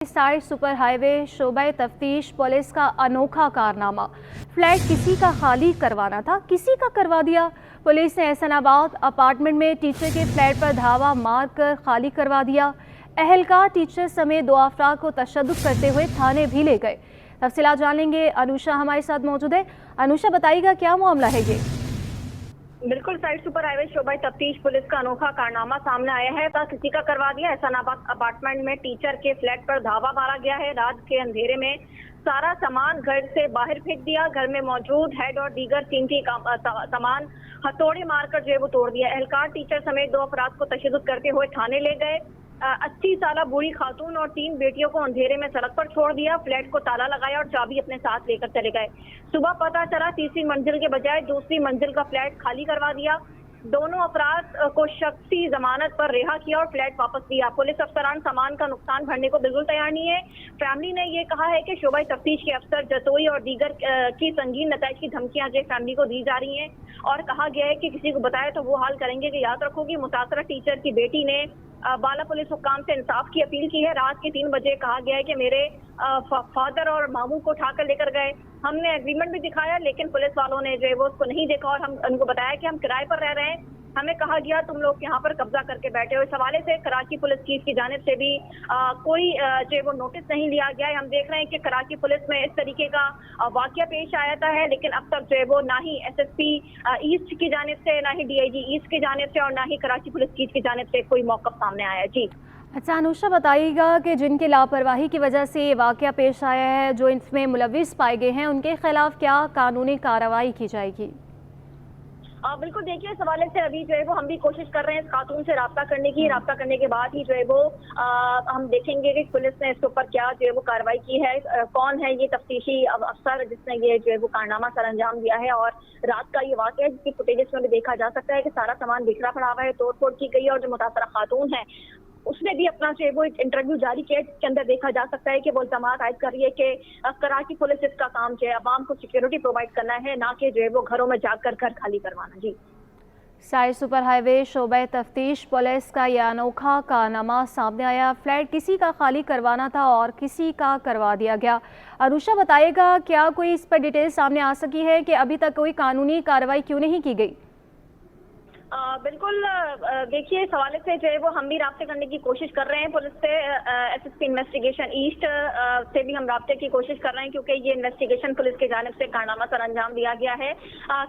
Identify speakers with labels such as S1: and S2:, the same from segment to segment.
S1: Side super highway शोबे तफ्तीश police का अनोखा कारनामा। फ्लैट किसी का खाली करवाना था, किसी का करवा दिया। पुलिस ने एहसनाबाद अपार्टमेंट में टीचर के फ्लैट पर धावा मारकर खाली करवा दिया। अहलकार टीचर समेत 2 अफराद को तशद्दुद करते हुए थाने भी ले गए। तफसीलात जान लेंगे, अनुषा हमारे साथ मौजूद है। अनुषा, बताइएगा क्या मामला है ये?
S2: बिल्कुल, साइड सुपर हाईवे शोबा तफ्तीश पुलिस का अनोखा कारनामा सामने आया है। किसी का करवा दिया। एहसनाबाद अपार्टमेंट में टीचर के फ्लैट पर धावा मारा गया है। रात के अंधेरे में सारा सामान घर से बाहर फेंक दिया। घर में मौजूद हेड और दीगर कीमती सामान हथौड़े मारकर जो है वो तोड़ दिया। एहलकार टीचर समेत 2 अफराद को तशद्दुद करते हुए थाने ले गए। 80 साल बूढ़ी खातून और 3 बेटियों को अंधेरे में सड़क पर छोड़ दिया। फ्लैट को ताला लगाया और चाबी अपने साथ लेकर चले गए। सुबह पता चला तीसरी मंजिल के बजाय दूसरी मंजिल का फ्लैट खाली करवा दिया। दोनों अफराद को शख्सी जमानत पर रिहा किया और फ्लैट वापस दिया। पुलिस अफसरान सामान का नुकसान भरने को बिल्कुल तैयार नहीं है। फैमिली ने ये कहा है कि शोबा तफ्तीश के अफसर जसोई और दीगर की संगीन नताइज की धमकियां जो फैमिली को दी जा रही हैं और कहा गया है कि किसी को बताया तो वो हाल करेंगे कि याद रखोगी। मुतासरा टीचर की बेटी ने बाला पुलिस हुक्काम से इंसाफ की अपील की है। रात के 3 बजे कहा गया है कि मेरे फादर और मामू को उठाकर लेकर गए। हमने एग्रीमेंट भी दिखाया लेकिन पुलिस वालों ने जो है वो उसको नहीं देखा और हम उनको बताया कि हम किराए पर रह रहे हैं। हमें कहा गया तुम लोग यहाँ पर कब्जा करके बैठे हो। इस हवाले से कराची पुलिस चीफ की जानिब से भी कोई जो है वो नोटिस नहीं लिया गया है। हम देख रहे हैं कि कराची पुलिस में इस तरीके का वाकया पेश आया है लेकिन अब तक जो है वो ना ही एसएसपी ईस्ट की जानिब से, ना ही डीआईजी ईस्ट की जानिब से और ना ही कराची पुलिस चीफ की जानिब से कोई मौक़िफ़ सामने आया है। जी
S1: अच्छा अनुषा, बताइएगा कि जिनकी लापरवाही की वजह से ये वाकया पेश आया है, जो इसमें मुलविस पाए गए हैं, उनके खिलाफ क्या कानूनी कार्रवाई की जाएगी?
S2: बिल्कुल, देखिए इस हवाले से अभी जो है वो हम भी कोशिश कर रहे हैं इस खातून से रब्ता करने की। रब्ता करने के बाद ही जो है वो हम देखेंगे कि पुलिस ने इसके ऊपर क्या जो है वो कार्रवाई की है। कौन है ये तफ्तीशी अफसर जिसने ये जो है वो कारनामा सर अंजाम दिया है। और रात का ये वाकया है जिसकी फुटेजेस में भी देखा जा सकता है कि सारा सामान बिखरा पड़ा हुआ है, तोड़ फोड़ की गई है। और जो मुतासरा खातून है उसने भी अपना जो है वो एक इंटरव्यू जारी किया जिसके अंदर देखा जा सकता है कि वो इल्जामात आयद कर रही है कि कराची पुलिस इसका काम जो है अवाम को सिक्योरिटी प्रोवाइड करना है, ना कि जो है वो घरों में जाकर घर खाली करवाना। जी
S1: साइड सुपर हाईवे शोबे तफ्तीश पुलिस का यह अनोखा कारनामा सामने आया। फ्लैट किसी का खाली करवाना था और किसी का करवा दिया गया। अनुषा, बताइएगा क्या कोई इस पर डिटेल सामने आ सकी है कि अभी तक कोई कानूनी कार्रवाई क्यों नहीं की गई?
S2: बिल्कुल, देखिए इस हवाले से जो है वो हम भी राब्ते करने की कोशिश कर रहे हैं पुलिस से। एसएसपी इन्वेस्टिगेशन ईस्ट से भी हम राब्ते की कोशिश कर रहे हैं क्योंकि ये इन्वेस्टिगेशन पुलिस की जानिब से कारनामा सर अंजाम दिया गया है।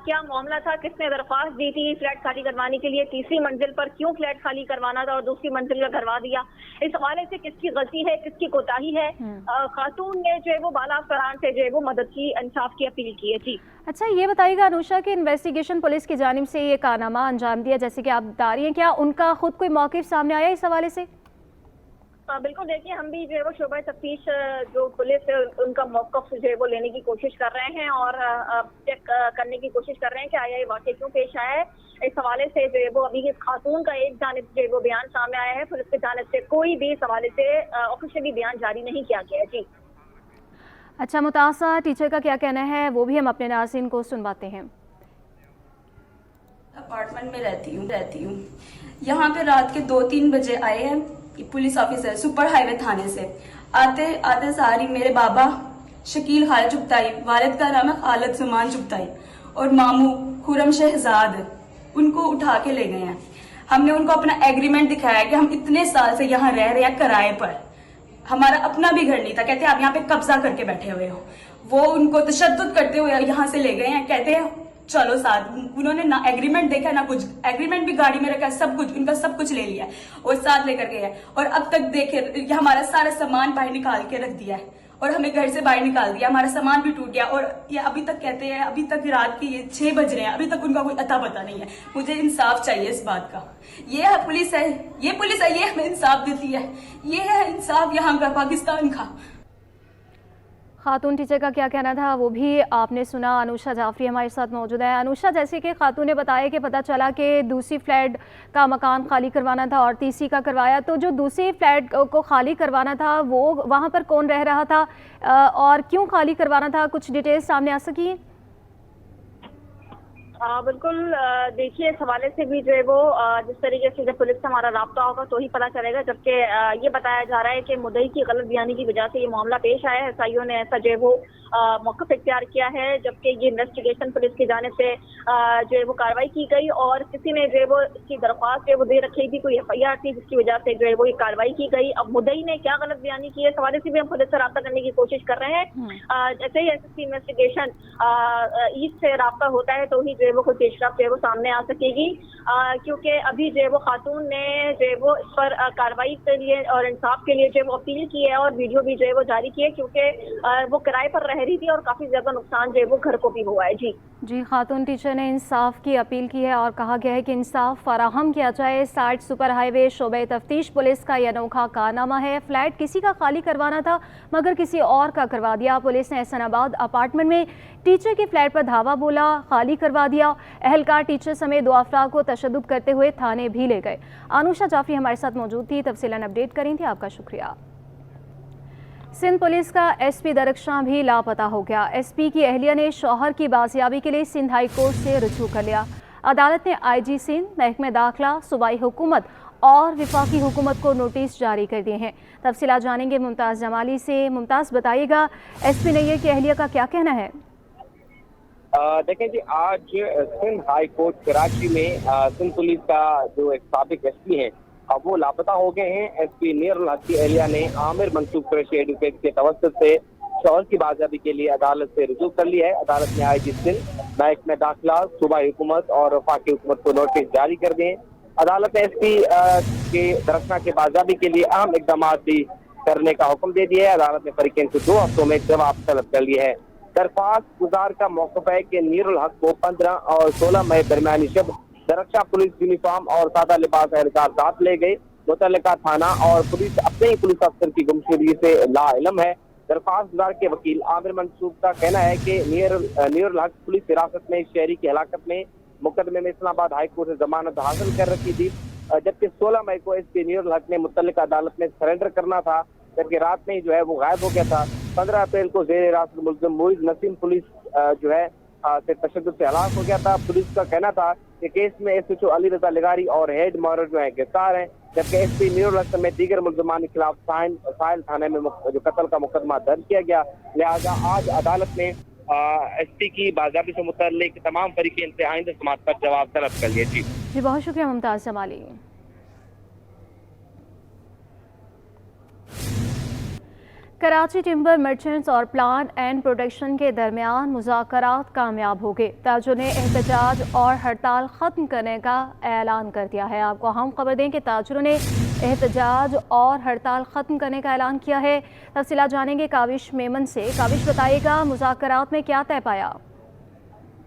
S2: क्या मामला था, किसने दरख्वास्त दी थी फ्लैट खाली करवाने के लिए, तीसरी मंजिल पर क्यों फ्लैट खाली करवाना था और दूसरी मंजिल का करवा दिया, इस हवाले से किसकी गलती है, किसकी कोताही है। खातून ने जो है वो बाला अफसरान से जो है वो मदद की, इंसाफ की अपील की है। जी
S1: अच्छा, ये बताइएगा अनुषा कि इन्वेस्टिगेशन पुलिस की जानिब से ये कारनामा अंजाम दिया जैसे कि आप बता रही हैं, क्या उनका खुद कोई मौक़िफ़ सामने आया इस हवाले से?
S2: बिल्कुल, देखिए हम भी जो है वो शोबा तफ्तीश जो पुलिस है उनका मौक़िफ़ जो है वो लेने की कोशिश कर रहे हैं और चेक करने की कोशिश कर रहे हैं कि आया ये वाक़या क्यों पेश आया है। इस हवाले से जो है वो अभी इस खातून का एक जानिब जो है वो बयान सामने आया है। पुलिस की जानिब से कोई भी इस हवाले से ऑफिशियली बयान जारी नहीं किया गया है। जी
S1: अच्छा, मुतासरा टीचर का क्या कहना है वो भी हम अपने नाज़रीन को सुनवाते हैं।
S3: अपार्टमेंट में रहती हूँ। यहाँ पे रात के 2-3 बजे आए हैं पुलिस ऑफिसर सुपर हाईवे थाने से। आते सारी मेरे बाबा शकील खाल चुगताई, वालिद का नाम है खालिद सुमान चुगताई, और मामू खुरम शहजाद, उनको उठा के ले गए हैं। हमने उनको अपना एग्रीमेंट दिखाया कि हम इतने साल से यहाँ रह रहे हैं किराए पर, हमारा अपना भी घर नहीं था। कहते हैं आप यहाँ पे कब्जा करके बैठे हुए हो। वो उनको तशद्दुद करते हुए यहाँ से ले गए हैं। कहते हैं चलो साथ। उन्होंने ना एग्रीमेंट देखा ना कुछ, एग्रीमेंट भी गाड़ी में रखा है, सब कुछ उनका सब कुछ ले लिया है और साथ लेकर गए हैं। और अब तक देखे हमारा सारा सामान बाहर निकाल के रख दिया है और हमें घर से बाहर निकाल दिया। हमारा सामान भी टूट गया और ये अभी तक कहते हैं, अभी तक रात के ये 6 बज रहे हैं, अभी तक उनका कोई अता पता नहीं है। मुझे इंसाफ चाहिए इस बात का। ये पुलिस है, ये हमें इंसाफ देती है। ये है इंसाफ यहाँ का, पाकिस्तान का।
S1: खातून टीचर का क्या कहना था वो भी आपने सुना। अनुषा जाफरी हमारे साथ मौजूद है। अनुषा, जैसे कि खातून ने बताया कि पता चला कि दूसरी फ्लैट का मकान खाली करवाना था और तीसरी का करवाया, तो जो दूसरी फ्लैट को खाली करवाना था वो वहाँ पर कौन रह रहा था और क्यों खाली करवाना था, कुछ डिटेल्स सामने आ सकी है?
S2: बिल्कुल। देखिए, इस हवाले से भी जो है वो जिस तरीके से जब पुलिस से हमारा राब्ता होगा तो ही पता चलेगा, जबकि ये बताया जा रहा है कि मुद्दई की गलत बयानी की वजह से ये मामला पेश आया है। एसआईओ ने ऐसा जो है वो मौक़िफ़ इख्तियार किया है, जबकि ये इन्वेस्टिगेशन पुलिस की जानिब से जो है वो कार्रवाई की गई और किसी ने जो है वो इसकी दरख्वास्त जो है वो दे रखी थी, कोई एफआईआर थी जिसकी वजह से जो है वो ये कार्रवाई की गई। अब मुद्दई ने क्या गलत बयानी की है, इस हवाले से भी हम पुलिस से राब्ता करने की कोशिश कर रहे हैं। जैसे ही एसएसपी इन्वेस्टिगेशन ईद से राब्ता होता है तो ही जो है वो कोई पेशरफ जो है वो सामने आ सकेगी, क्योंकि अभी जो है वो खातून ने जो है वो इस पर कार्रवाई के लिए और इंसाफ के लिए जो है वो अपील की है और वीडियो भी जो है वो जारी की है, क्योंकि वो किराए पर रह रही थी और काफी ज्यादा नुकसान जो है वो घर को भी हुआ है। जी,
S1: खातून टीचर ने इंसाफ की अपील की है और कहा गया है कि इंसाफ फराहम किया जाए। साइट सुपर हाईवे शोबे तफ्तीश पुलिस का यह अनोखा कारनामा है। फ्लैट किसी का खाली करवाना था मगर किसी और का करवा दिया। पुलिस ने एहसनाबाद अपार्टमेंट में टीचर के फ्लैट पर धावा बोला, खाली करवा दिया। अहलकार टीचर समेत 2 अफराद को तशद्दुद करते हुए थाने भी ले गए। अनुषा जाफरी हमारे साथ मौजूद थी, तफसीलन अपडेट करी थी, आपका शुक्रिया। सिंध पुलिस का एसपी दरख्शां भी लापता हो गया। एसपी की अहलिया ने शौहर की बाजियाबी के लिए सिंध हाई कोर्ट से रुजू कर लिया। अदालत ने आईजी सिंध, महकमे दाखिला, सूबाई हुकूमत और विफाकी हुकूमत को नोटिस जारी कर दिए हैं। तफसीलात जानेंगे मुमताज़ जमाली से। मुमताज़, बताइएगा एसपी नैयर की अहलिया का क्या कहना है?
S4: देखें जी, आज सिंध हाई कोर्ट कराची में सिंध पुलिस का जो एक साबिक एसपी है अब वो लापता हो गए हैं। एसपी नीरुल हक की अहलिया ने आमिर मंसूब कुरैशी एडवोकेट के तवस्सुत से शौहर की बाजियाबी के लिए अदालत से रुजू कर लिया है। अदालत ने आईजी सिंध, महकमे दाखिला, सूबाई हुकूमत और वफाकी हुकूमत को नोटिस जारी कर दिए। अदालत ने एसपी के दरख्शां की बाजियाबी के लिए अहम इकदाम भी करने का हुक्म दे दिया है। अदालत ने फरीकैन से 2 हफ्तों में जवाब तलब कर लिया है। दरख्वास्त गुजार का मौक़िफ़ है कि नीरुल हक को 15 और 16 मई दरमियानी शब दरख्शां पुलिस यूनिफॉर्म और सादा लिबास एहलकार साथ ले गए। मुतल्लिका थाना और पुलिस अपने ही पुलिस अफसर की गुमशुदगी से लाइलम है। दरख्वास्त गुजार के वकील आमिर मंसूब का कहना है कि नीरुल हक पुलिस हिरासत में शहरी की हलाकत में मुकदमे में इस्लामाबाद हाई कोर्ट से जमानत हासिल कर रखी थी, जबकि 16 मई को एसपी नीरुल हक ने मुतल्लिका अदालत में सरेंडर करना था, जबकि रात में ही जो है वो गायब हो गया था। 15 अप्रैल को जेर हिरासत मुल्ज़िम मोइज़ नसीम पुलिस जो है से तशद्दुद से हलाक हो गया था। पुलिस का कहना था कि केस में एसएचओ अली रजा लिगारी और हेड मॉरल जो है गिरफ्तार हैं, जबकि एसपी नीरुल हक समेत दीगर मुल्ज़िमान के खिलाफ साहिल थाने में जो कत्ल का मुकदमा दर्ज किया गया। लिहाजा आज अदालत ने एसपी की बाजियाबी से मुतल्लिक तमाम फरीक़ैन से आइंदा समात पर जवाब तलब कर लिया। जी
S1: बहुत शुक्रिया मुमताज़ जमाली। कराची टिम्बर मर्चेंट्स और प्लांट एंड प्रोडक्शन के दरमियान मुज़ाकरात कामयाब हो गए। ताजुर ने एहतजाज और हड़ताल ख़त्म करने का ऐलान कर दिया है। आपको हम खबर दें कि ताजुरों ने एहतजाज और हड़ताल ख़त्म करने का ऐलान किया है। तफसीलात जानेंगे काविश मेमन से। काविश, बताइएगा मुज़ाकरात में क्या तय पाया?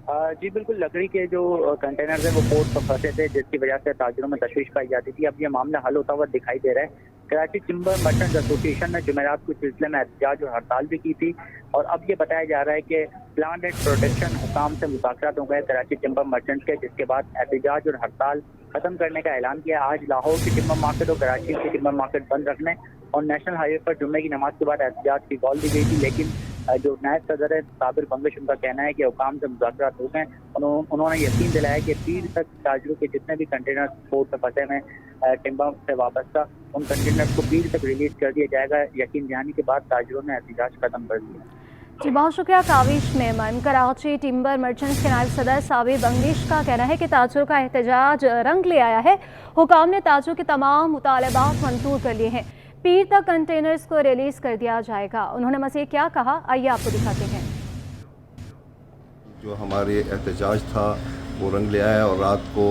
S5: जी बिल्कुल, लकड़ी के जो कंटेनर्स हैं वो पोर्ट पर फंसे थे, जिसकी वजह से ताजुरों में तशवीश पाई जाती थी। अब ये मामला हल होता हुआ दिखाई दे रहा है। कराची टिम्बर मर्चेंट्स एसोसिएशन ने जुमेरात को सिलसिले में एहतजाज और हड़ताल भी की थी और अब ये बताया जा रहा है कि प्लांट एंड प्रोटेक्शन हुकाम से मुज़ाकरात हो गए कराची टिम्बर मर्चेंट्स के, जिसके बाद एहतजाज और हड़ताल खत्म करने का ऐलान किया। आज लाहौर की टिम्बर मार्केट और कराची की टिम्बर मार्केट बंद रखने और नेशनल हाईवे पर जुम्मे की नमाज के बाद एहतजाज की कॉल दी गई थी, लेकिन जो नायब सदर है साबिर बंगश, उनका कहना है कि हुकाम से मुज़ाकरात हो गए। उन्होंने यकीन दिलाया कि पीर तक ताजरों के जितने भी कंटेनर पोर्ट पर फंसे हैं टिम्बर से वाबस्ता, उन कंटेनर को पीर तक रिलीज कर दिया जाएगा। यकीन दहानी के बाद ताजरों ने एहतजाज खत्म कर दिया।
S1: जी बहुत शुक्रिया काविश मेमन। कराची टिम्बर मर्चेंट्स के नायब सदर साबिर बंगश का कहना है कि ताजुर का एहतजाज रंग ले आया है। हुकाम ने ताजुर के तमाम मुतालबात मंजूर कर लिए हैं। पीर तक कंटेनर्स को रिलीज कर दिया जाएगा। उन्होंने मज़ीद क्या कहा, आइए आपको दिखाते हैं।
S6: जो हमारे एहतजाज था वो रंग ले आया और रात को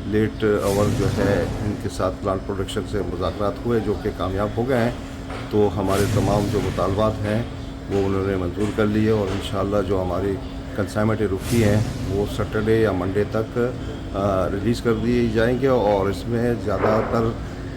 S6: लेट आवर जो है इनके साथ प्लांट प्रोडक्शन से मुज़ाकरात हुए जो कि कामयाब हो गए हैं। तो हमारे तमाम जो मुतालबात हैं वो उन्होंने मंजूर कर लिए और इंशाअल्लाह जो हमारी कंसाइनमेंटें रुकी हैं वो सैटरडे या मंडे तक रिलीज़ कर दिए जाएंगे और इसमें ज़्यादातर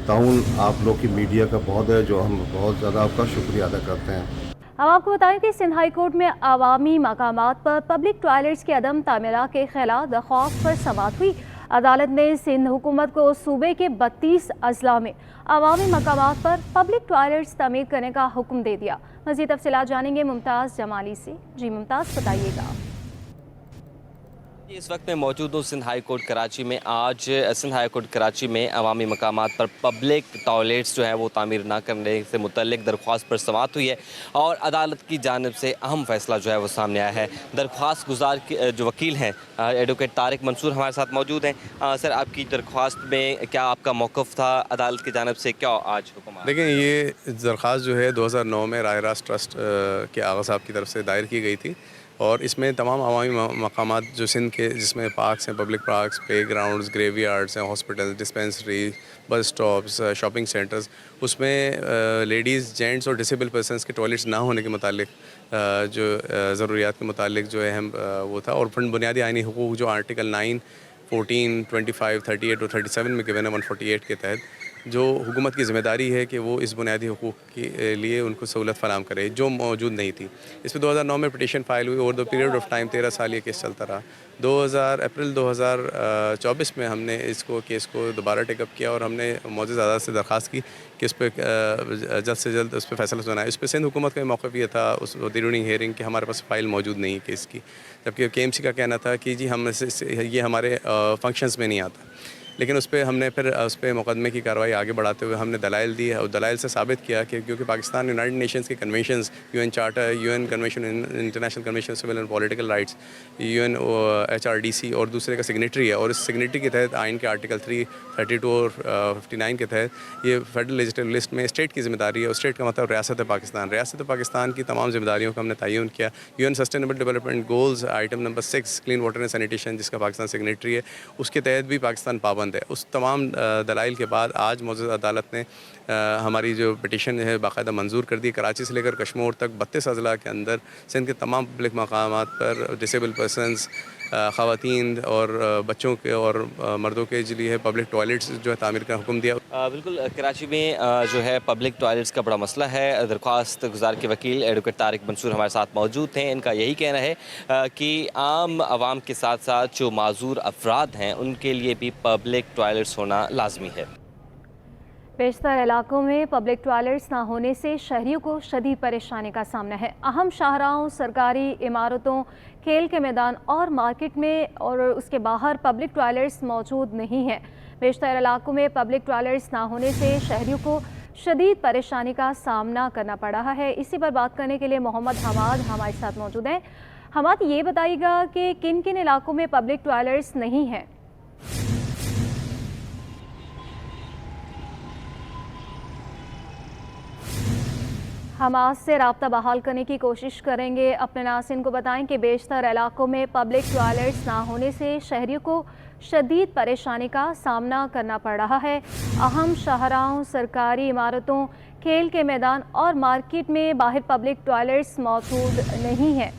S6: ताउन आप लोग की मीडिया का बहुत है, जो हम बहुत ज़्यादा आपका शुक्रिया अदा करते हैं।
S1: अब आपको बताएं कि सिंध हाई कोर्ट में अवामी मकामात पर पब्लिक टॉयलेट्स के अदम तामीरा के खिलाफ दरख्वास्त पर समाअत हुई। अदालत ने सिंध हुकूमत को सूबे के 32 अजला में अवामी मकामात पर पब्लिक टॉयलेट्स तमीर करने का हुक्म दे दिया। मज़ीद तफसीलात जानेंगे मुमताज़ जमाली से। जी मुमताज़, बताइएगा।
S7: इस वक्त मैं मौजूद हूँ सिंध हाई कोर्ट कराची में। आज सिंध हाई कोर्ट कराची में अवामी मकामात पर पब्लिक टॉयलेट्स जो है वो तामीर ना करने से मुतल्लिक दरख्वास्त पर समाअत हुई है और अदालत की जानिब से अहम फैसला जो है वो सामने आया है। दरख्वास्त गुजार के जो वकील हैं एडवोकेट तारिक मंसूर हमारे साथ मौजूद हैं। सर, आपकी दरख्वास्त में क्या आपका मौक़िफ़ था, अदालत की जानिब से क्या आज हुक्म आया?
S8: देखिए, ये दरख्वास्त जो है 2009 में राय रास ट्रस्ट के आगा साहब की तरफ से दायर की गई थी और इसमें तमाम अवामी मकामात जो सिंध के, जिसमें पार्क्स हैं, public parks, play grounds, graveyards हैं, hospital, dispensary, bus stops, shopping centres, उसमें लेडीज़, जेंट्स और डिसेबल पर्सनस के टॉयलेट्स ना होने के मुतालिक जो ज़रूरियात के मुतालिक जो अहम वो था। और बुनियादी आइनी हुकूक जो आर्टिकल 9, 14, 25, 38 और 37 में गिवन है 148 के तहत, जो हुकूमत की ज़िम्मेदारी है कि वो इस बुनियादी हुकूक के लिए उनको सहूलत फ़राहम करे, जो मौजूद नहीं थी। इस पर 2009 में पिटीशन फ़ाइल हुई। Over the period of time 13 साल ये केस चलता रहा। अप्रैल 2024 में हमने इसको केस को दोबारा टेकअप किया और हमने मौजूद अदालत से दरख्वास्त की कि इस पर जल्द से जल्द उस पर फैसला सुनाए। इस पर सिंध हुकूमत का मौक़िफ़ ये था उस ड्यूरिंग हियरिंग कि हमारे पास फ़ाइल मौजूद नहीं है केस की, जबकि KMC का कहना था कि जी हम ये हमारे फंक्शंस में नहीं आता। लेकिन उस पर हमने फिर उस पर मुकदमे की कार्रवाई आगे बढ़ाते हुए हमने दलाइल दी है और दलाइल से साबित किया कि क्योंकि पाकिस्तान यूनाइटेड नेशंस के conventions, UN charter, UN convention, international convention civil and political rights, UN HRDC और दूसरे का सिग्नेटरी है और इस सिग्नेटरी के तहत आइन के आर्टिकल 3, 32 और 59 के तहत ये फेडरल लेजिस्लेटिव लिस्ट में स्टेट की ज़िम्मेदारी है और स्टेट का मतलब रियासत पाकिस्तान। रियासत पाकिस्तान की तमाम ज़िम्मेदारियों का हमने तयन किया। UN sustainable development goals item number 6 clean water and sanitation, जिसका पाकिस्तान सिग्नेटरी है, उसके तहत भी पाकिस्तान पाबंद है। उस तमाम दलाइल के बाद आज मौजूद अदालत ने हमारी जो पिटीशन है बाकायदा मंजूर कर दी। कराची से लेकर कश्मीर तक 32 अजला के अंदर सिंध के तमाम पब्लिक मकामात पर डिसेबल पर्सनस, ख़वातीन और बच्चों के और मर्दों के लिए पब्लिक टॉयलेट्स जो है तामीर का हुक्म दिया।
S7: बिल्कुल, कराची में जो है पब्लिक टॉयलेट्स का बड़ा मसला है। दरख्वास्त गुजार के वकील एडवोकेट तारिक मंसूर हमारे साथ मौजूद थे। इनका यही कहना है कि आम आवाम के साथ साथ जो माजूर अफराद हैं उनके लिए भी पब्लिक टॉयलेट्स होना लाजमी है।
S1: बेशतर इलाकों में पब्लिक टॉयलेट्स ना होने से शहरियों को शदीद परेशानी का सामना है। अहम शाहराहों, सरकारी इमारतों, खेल के मैदान और मार्केट में और उसके बाहर पब्लिक टॉयलेट्स मौजूद नहीं हैं। बेशतर इलाकों में पब्लिक टॉयलेट्स ना होने से शहरियों को शदीद परेशानी का सामना करना पड़ रहा है। इसी पर बात करने के लिए मोहम्मद हमाद हमारे साथ मौजूद हैं। हमाद, ये बताइएगा कि किन किन इलाकों में पब्लिक टॉयलेट्स नहीं हैं? हम आज से रब्ता बहाल करने की कोशिश करेंगे। अपने नाज़रीन को बताएं कि बेशतर इलाकों में पब्लिक टॉयलेट्स ना होने से शहरियों को शदीद परेशानी का सामना करना पड़ रहा है। अहम शाहराहों, सरकारी इमारतों, खेल के मैदान और मार्केट में बाहर पब्लिक टॉयलेट्स मौजूद नहीं हैं।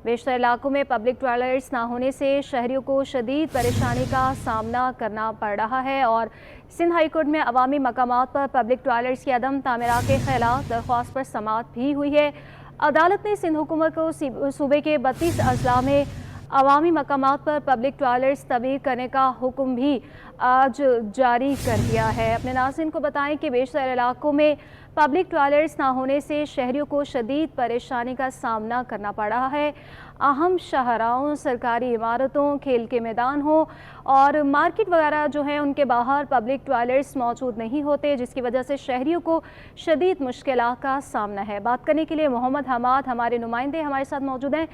S1: बेशतर इलाकों में पब्लिक टॉयलेट्स ना होने से शहरियों को शदीद परेशानी का सामना करना पड़ रहा है और सिंध हाई कोर्ट में अवामी मकामात पर पब्लिक टॉयलेट्स की अदम तामीरात के खिलाफ दरख्वास्त पर समाअत भी हुई है। अदालत ने सिंध हुकूमत को सूबे के 32 अजला में अवामी मकामात पर पब्लिक टॉयलेट्स तमीर करने का हुक्म भी आज जारी कर दिया है। अपने नाज़रीन को बताएं कि बेशतर इलाकों में पब्लिक टॉयलेट्स ना होने से शहरियों को शदीद परेशानी का सामना करना पड़ रहा है। अहम शाहराहों, सरकारी इमारतों, खेल के मैदान हो और मार्केट वगैरह जो है उनके बाहर पब्लिक टॉयलेट्स मौजूद नहीं होते, जिसकी वजह से शहरियों को शदीद मुश्किलात का सामना है। बात करने के लिए मोहम्मद हमाद हमारे नुमाइंदे हमारे साथ मौजूद हैं।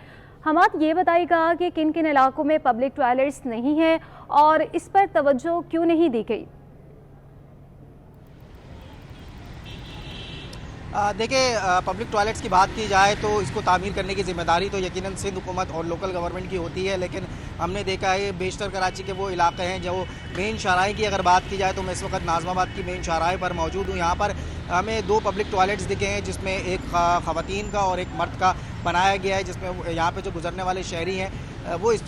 S1: हमाद, ये बताइएगा कि किन किन इलाकों में पब्लिक टॉयलेट्स नहीं हैं और इस पर तवज्जो क्यों नहीं दी गई?
S9: देखिए, पब्लिक टॉयलेट्स की बात की जाए तो इसको तामीर करने की ज़िम्मेदारी तो यकीनन सिंध हुकूमत और लोकल गवर्नमेंट की होती है, लेकिन हमने देखा है बेशतर कराची के वो इलाके हैं जो मेन शाहराहे की अगर बात की जाए तो मैं इस वक्त नाज़माबाद की मेन शाहराहे पर मौजूद हूँ। यहाँ पर हमें 2 पब्लिक टॉयलेट्स दिखे हैं, जिसमें एक ख़वातीन का और एक मर्द का बनाया गया है, जिसमें यहाँ पे जो गुजरने वाले शहरी हैं वो इस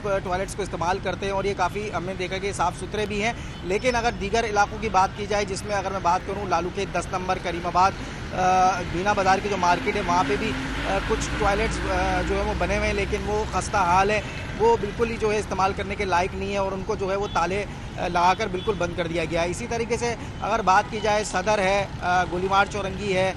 S9: टॉयलेट्स को इस्तेमाल करते हैं और ये काफ़ी हमने देखा कि साफ़ सुथरे भी हैं। लेकिन अगर दीगर इलाकों की बात की जाए, जिसमें अगर मैं बात करूँ लालू के 10 नंबर, करीमाबाद, बीना बाज़ार की जो मार्केट है वहाँ पे भी कुछ टॉयलेट्स जो है वो बने हुए हैं, लेकिन वो खस्ता हाल है, वो बिल्कुल ही जो है इस्तेमाल करने के लायक नहीं है और उनको जो है वो ताले लगाकर बिल्कुल बंद कर दिया गया है। इसी तरीके से अगर बात की जाए, सदर है, गुलीमार चौरंगी है,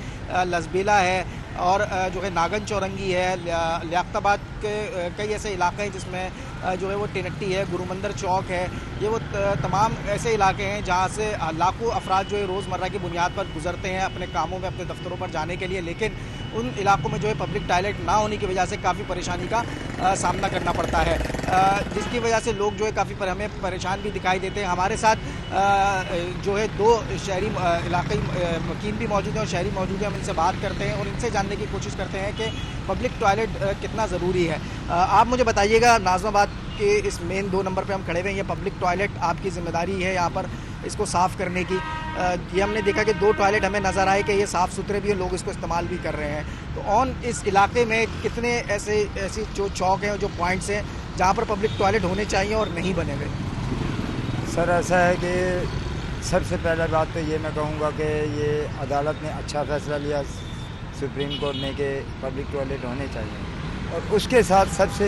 S9: लसबेला है, और जो है नागन चौरंगी है, लियाकताबाद के कई ऐसे इलाके हैं जिसमें जो है वो टिनट्टी है, गुरुमंदिर चौक है। ये वो तमाम ऐसे इलाके हैं जहाँ से लाखों अफराद जो है रोज़मर्रा की बुनियाद पर गुजरते हैं अपने कामों में, अपने दफ्तरों पर जाने के लिए, लेकिन उन इलाकों में जो है पब्लिक टॉयलेट ना होने की वजह से काफ़ी परेशानी का सामना करना पड़ता है, जिसकी वजह से लोग जो है काफ़ी हमें परेशान भी दिखाई देते हैं। हमारे साथ जो है दो शहरी इलाकई मुकीम भी मौजूद हैं और शहरी मौजूद हैं। हम इनसे बात करते हैं और इनसे जानने की कोशिश करते हैं कि पब्लिक टॉयलेट कितना ज़रूरी है। आप मुझे बताइएगा, नाज़माबाद के इस मेन 2 नंबर पे हम खड़े हुए हैं, ये पब्लिक टॉयलेट आपकी ज़िम्मेदारी है यहाँ पर इसको साफ़ करने की। ये हमने देखा कि 2 टॉयलेट हमें नज़र आए कि ये साफ़ सुथरे भी हैं, लोग इसको इस्तेमाल भी कर रहे हैं। तो ऑन इस इलाके में कितने ऐसी जो चौक हैं, जो पॉइंट्स हैं जहाँ पर पब्लिक टॉयलेट होने चाहिए और नहीं बने हुए?
S10: सर ऐसा है कि सबसे पहले बात तो ये मैं कहूँगा कि ये अदालत ने अच्छा फ़ैसला लिया सुप्रीम कोर्ट ने कि पब्लिक टॉयलेट होने चाहिए, और उसके साथ सबसे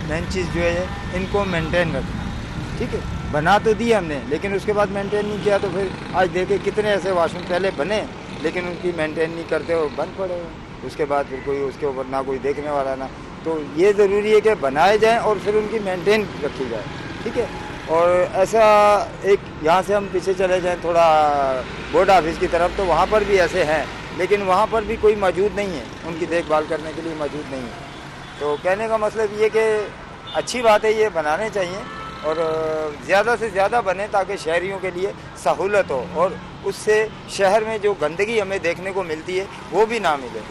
S10: मेन चीज़ जो है इनको मेंटेन रखना। ठीक है, बना तो दिया हमने, लेकिन उसके बाद मेंटेन नहीं किया, तो फिर आज देखे कितने ऐसे वॉशरूम पहले बने लेकिन उनकी मेंटेन नहीं करते और बंद पड़े हुए। उसके बाद फिर कोई उसके ऊपर ना कोई देखने वाला ना, तो ये ज़रूरी है कि बनाए जाएँ और फिर उनकी मेंटेन रखी जाए। ठीक है, और ऐसा एक यहाँ से हम पीछे चले जाएँ थोड़ा बोर्ड ऑफिस की तरफ, तो वहाँ पर भी ऐसे हैं, लेकिन वहाँ पर भी कोई मौजूद नहीं है, उनकी देखभाल करने के लिए मौजूद नहीं है। तो कहने का मतलब ये कि अच्छी बात है, ये बनाने चाहिए और ज़्यादा से ज़्यादा बने ताकि शहरियों के लिए सहूलत हो और उससे शहर में जो गंदगी हमें देखने को मिलती है वो भी ना मिले।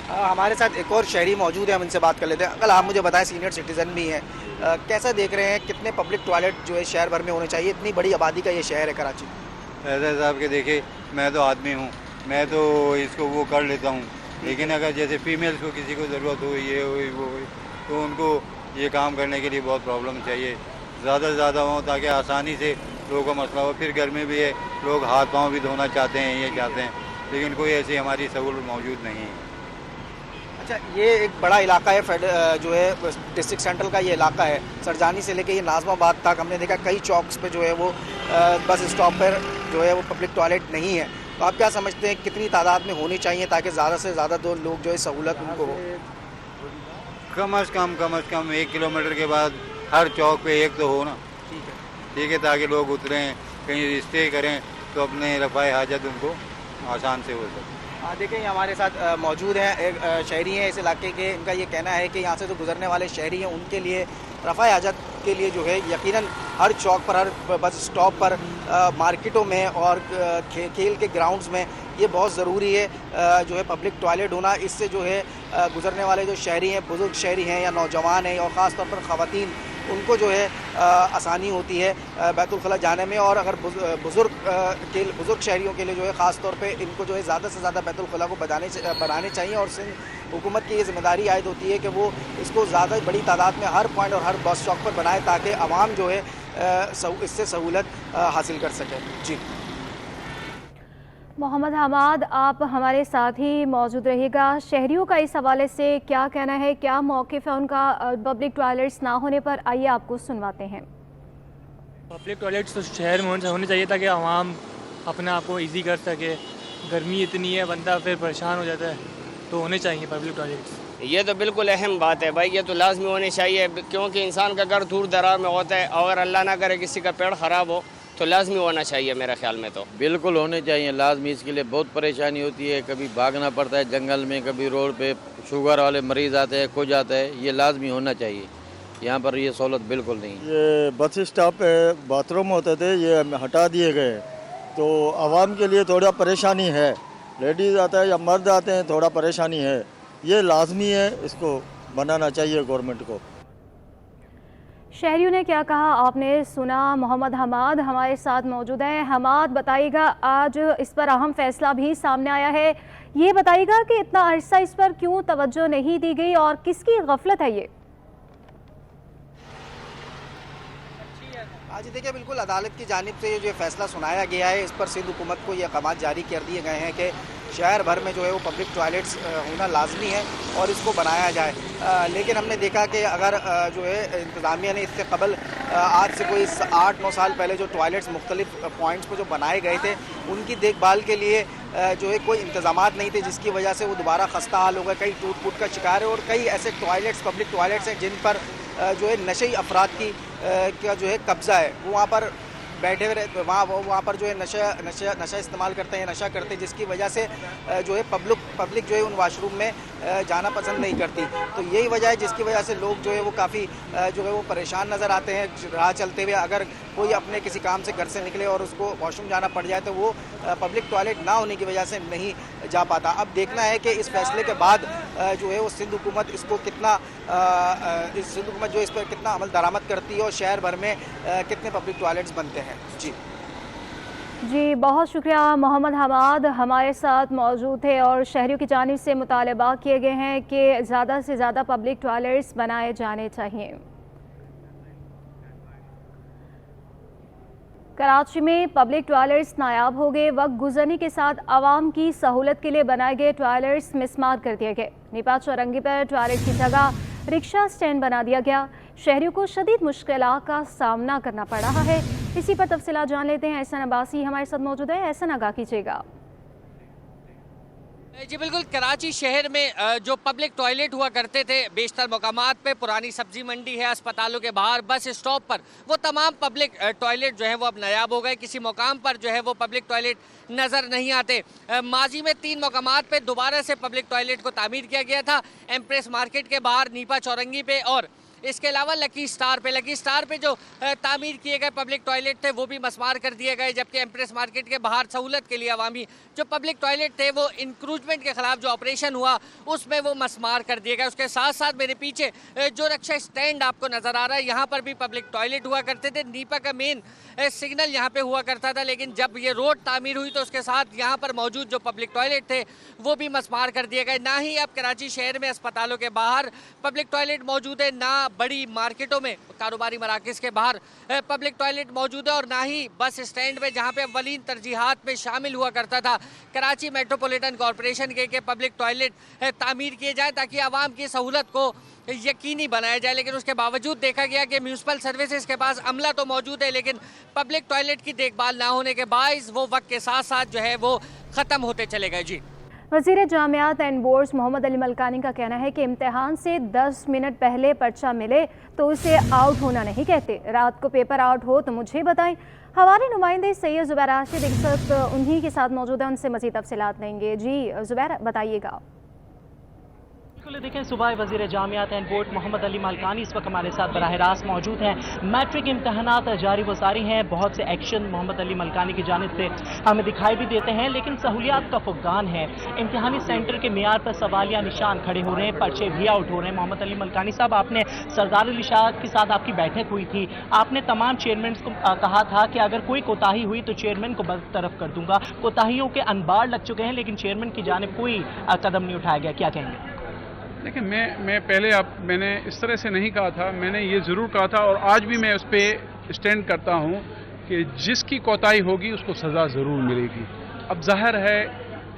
S9: हमारे साथ एक और शहरी मौजूद है, हम इनसे बात कर लेते हैं। अंकल, आप मुझे बताएं, सीनियर सिटीज़न भी हैं, कैसा देख रहे हैं, कितने पब्लिक टॉयलेट जो है शहर भर में होने चाहिए? इतनी बड़ी आबादी का ये शहर है कराची।
S11: ऐसा साहब के देखिए, मैं तो आदमी हूँ, मैं तो इसको वो कर लेता हूँ, लेकिन अगर जैसे फीमेल्स को किसी को ज़रूरत हो, ये हुई वो हुई, तो उनको ये काम करने के लिए बहुत प्रॉब्लम चाहिए, ज़्यादा से ज़्यादा हो ताकि आसानी से लोगों का मसला हो। फिर घर में भी है, लोग हाथ पाँव भी धोना चाहते हैं, ये चाहते हैं, लेकिन कोई ऐसी हमारी सहूलत मौजूद नहीं है।
S9: अच्छा, ये एक बड़ा इलाका है, जो है डिस्ट्रिक्ट सेंट्रल का ये इलाका है, सरजानी से लेके ये नाज़माबाद तक। हमने देखा कई चौक्स पे जो है वो बस स्टॉप पर जो है वो पब्लिक टॉयलेट नहीं है। तो आप क्या समझते हैं कितनी तादाद में होनी चाहिए ताकि ज़्यादा से ज़्यादा दो लोग जो है सहूलत उनको हो?
S11: कम अज़ कम 1 किलोमीटर के बाद हर चौक पे एक तो हो ना। ठीक है, ताकि लोग उतरें, कहीं स्टे करें तो अपने रफ़ाए हाजत उनको आसान से हो सके।
S9: देखिए, हमारे साथ मौजूद हैं, एक शहरी हैं इस इलाके के। इनका ये कहना है कि यहाँ से जो गुजरने वाले शहरी हैं उनके लिए रफ़ाए हाजत के लिए जो है यकीनन हर चौक पर, हर बस स्टॉप पर, मार्केटों में और खेल के ग्राउंड्स में ये बहुत ज़रूरी है जो है पब्लिक टॉयलेट होना। इससे जो है गुजरने वाले जो शहरी हैं, बुज़ुर्ग शहरी हैं या नौजवान हैं और ख़ास तौर पर ख़वातीन, उनको जो है आसानी होती है बैतुल खला जाने में। और अगर बुज़ुर्ग शहरियों के लिए जो है ख़ास तौर पे इनको जो है ज़्यादा से ज़्यादा बैतुल खला को बनाने चाहिए और सिंध हुकूमत की ये ज़िम्मेदारी आयद होती है कि वो इसको ज़्यादा बड़ी तादाद में हर पॉइंट और हर बस स्टॉप पर बनाए ताकि आवाम जो है इससे सहूलत हासिल कर सके। जी
S1: मोहम्मद हमाद, आप हमारे साथ ही मौजूद रहिएगा। शहरियों का इस हवाले से क्या कहना है, क्या मौक़िफ़ है उनका पब्लिक टॉयलेट्स ना होने पर? आइए आपको सुनवाते हैं।
S12: पब्लिक टॉयलेट्स तो शहर में होने चाहिए ताकि आवाम अपने आप को ईजी कर सके। गर्मी इतनी है, बंदा फिर परेशान हो जाता है, तो होने चाहिए पब्लिक टॉयलेट्स।
S13: ये तो बिल्कुल अहम बात है भाई, ये तो लाजमी होनी चाहिए, क्योंकि इंसान का घर दूर दरार में होता है और अल्लाह ना करे किसी का पेड़ ख़राब हो तो लाजमी होना चाहिए मेरे ख्याल में। तो
S14: बिल्कुल होने चाहिए लाजमी, इसके लिए बहुत परेशानी होती है, कभी भागना पड़ता है जंगल में, कभी रोड पे शुगर वाले मरीज़ आते हैं, कुछ आते हैं, ये लाजमी होना चाहिए। यहाँ पर ये सहूलत बिल्कुल नहीं।
S15: ये बस स्टॉप पे बाथरूम होते थे, ये हटा दिए गए, तो आवाम के लिए थोड़ा परेशानी है। लेडीज़ आता है या मर्द आते हैं, थोड़ा परेशानी है, ये लाजमी है, इसको बनाना चाहिए गवर्नमेंट को।
S1: शहरियों ने क्या कहा आपने सुना। मोहम्मद हमाद हमारे साथ मौजूद हैं। हमाद, बताइएगा, आज इस पर अहम फैसला भी सामने आया है, ये बताइएगा कि इतना अरसा इस पर क्यों तवज्जो नहीं दी गई और किसकी गफलत है ये?
S9: आज देखिए, बिल्कुल अदालत की जानिब से जो फैसला सुनाया गया है, इस पर सिंध हुकूमत को ये अहकाम जारी कर दिए गए हैं कि शहर भर में जो है वो पब्लिक टॉयलेट्स होना लाजमी है और इसको बनाया जाए। लेकिन हमने देखा कि अगर जो है इंतज़ामिया ने इससे कबल आज से कोई 8-9 साल पहले जो टॉयलेट्स मुख्तलिफ पॉइंट्स पर जो बनाए गए थे उनकी देखभाल के लिए जो है कोई इंतज़ामात नहीं थे, जिसकी वजह से वो दोबारा खस्ता हाल हो गए, कई टूट फूट का शिकार है। और कई ऐसे टॉयलेट्स पब्लिक टॉयलेट्स हैं जिन पर जो है नशेई अफराद की का जो है कब्ज़ा है, वो वहाँ पर बैठे हुए रहते, वहाँ पर जो है नशा इस्तेमाल करते हैं, नशा करते हैं, जिसकी वजह से जो है पब्लिक जो है उन वाशरूम में जाना पसंद नहीं करती। तो यही वजह है जिसकी वजह से लोग जो है वो काफ़ी जो है वो परेशान नज़र आते हैं राह चलते हुए। अगर कोई अपने किसी काम से घर से निकले और उसको वॉशरूम जाना पड़ जाए तो वो पब्लिक टॉयलेट ना होने की वजह से नहीं जा पाता। अब देखना है कि इस फैसले के बाद जो है वो सिंध हुकूमत इसको कितना सिंध हुकूमत जो इस पर कितना अमल दरामद करती है और शहर भर में कितने पब्लिक टॉयलेट्स बनते हैं।
S1: जी बहुत शुक्रिया मोहम्मद हमाद हमारे साथ मौजूद थे और शहरियों की जानिब से मुतालबा किए गए हैं कि ज़्यादा से ज़्यादा पब्लिक टॉयलेट्स बनाए जाने चाहिए। कराची में पब्लिक टॉयलेट्स नायाब हो गए। वक्त गुजरने के साथ आवाम की सहूलत के लिए बनाए गए टॉयलेट्स मिसमार कर दिए गए। नीपा चौरंगी पर टॉयलेट की जगह रिक्शा स्टैंड बना दिया गया। शहरियों को शदीद मुश्किलात का सामना करना पड़ रहा है। इसी पर तफसीलात जान लेते हैं। एहसन अब्बासी हमारे साथ मौजूद है। एहसन आगाह कीजिएगा।
S16: जी बिल्कुल, कराची शहर में जो पब्लिक टॉयलेट हुआ करते थे बेशतर मकामात पे, पुरानी सब्जी मंडी है, अस्पतालों के बाहर, बस स्टॉप पर, वो तमाम पब्लिक टॉयलेट जो है वो अब नायाब हो गए। किसी मकाम पर जो है वो पब्लिक टॉयलेट नज़र नहीं आते। माजी में 3 मकामात पे दोबारा से पब्लिक टॉयलेट को तामीर किया गया था, एम्प्रेस मार्केट के बाहर, नीपा चौरंगी पे और इसके अलावा लकी स्टार पे जो तामीर किए गए पब्लिक टॉयलेट थे वो भी मस्मार कर दिए गए। जबकि एम्प्रेस मार्केट के बाहर सहूलत के लिए अवामी जो पब्लिक टॉयलेट थे वो इंक्रूजमेंट के खिलाफ जो ऑपरेशन हुआ उसमें वो मस्मार कर दिए गए। उसके साथ साथ मेरे पीछे जो रक्षा स्टैंड आपको नज़र आ रहा है, यहाँ पर भी पब्लिक टॉयलेट हुआ करते थे। नीपा का मेन सिग्नल यहाँ पे हुआ करता था, लेकिन जब ये रोड तामीर हुई तो उसके साथ यहाँ पर मौजूद जो पब्लिक टॉयलेट थे वो भी मस्मार कर दिए गए। ना ही अब कराची शहर में अस्पतालों के बाहर पब्लिक टॉयलेट मौजूद है, ना बड़ी मार्केटों में कारोबारी मराकज़ के बाहर पब्लिक टॉयलेट मौजूद है, और ना ही बस स्टैंड में जहाँ पे अव्वलीन तरजीहात में शामिल हुआ करता था कराची मेट्रोपॉलिटन कॉरपोरेशन के पब्लिक टॉयलेट तामीर किए जाए ताकि आवाम की सहूलत को यकीनी बनाया जाए। लेकिन उसके बावजूद देखा गया कि म्यूनसिपल सर्विसेज के पास अमला तो मौजूद है, लेकिन पब्लिक टॉयलेट की देखभाल ना होने के बाइस वो वक्त के साथ साथ जो है वो ख़त्म होते चले गए। जी
S1: वज़ीर जामियात एंड बोर्ड्स मोहम्मद अली मलकानी का कहना है कि इम्तिहान से 10 मिनट पहले पर्चा मिले तो उसे आउट होना नहीं कहते। रात को पेपर आउट हो तो मुझे बताएं। हमारे नुमाइंदे सैयद ज़ुबैर राशिद एक वक्त उन्हीं के साथ मौजूद है, उनसे मज़ीद तफसीलात लेंगे। जी ज़ुबैर बताइएगा।
S17: देखें, सुबह वज़ीर जामियात एंड बोर्ड मोहम्मद अली मलकानी इस वक्त हमारे साथ बराह रास्त मौजूद हैं। मैट्रिक इम्तहानात जारी व सारी हैं। बहुत से एक्शन मोहम्मद अली मलकानी की जानिब से हमें दिखाई भी देते हैं, लेकिन सहूलियात का फुकदान है। इम्तहानी सेंटर के मियार पर सवालिया निशान खड़े हो रहे हैं, पर्चे भी आउट हो रहे हैं। मोहम्मद अली मलकानी साहब, आपने सरदार अली शाह के साथ आपकी बैठक हुई थी, आपने तमाम चेयरमैन को कहा था कि अगर कोई कोताही हुई तो चेयरमैन को बरतरफ कर दूंगा। कोताहियों के अनबार लग चुके हैं, लेकिन चेयरमैन की जानिब कोई कदम नहीं उठाया गया। क्या कहेंगे?
S18: देखिए, मैंने इस तरह से नहीं कहा था। मैंने ये ज़रूर कहा था और आज भी मैं उस पर स्टैंड करता हूँ कि जिसकी कोताही होगी उसको सज़ा ज़रूर मिलेगी। अब ज़ाहिर है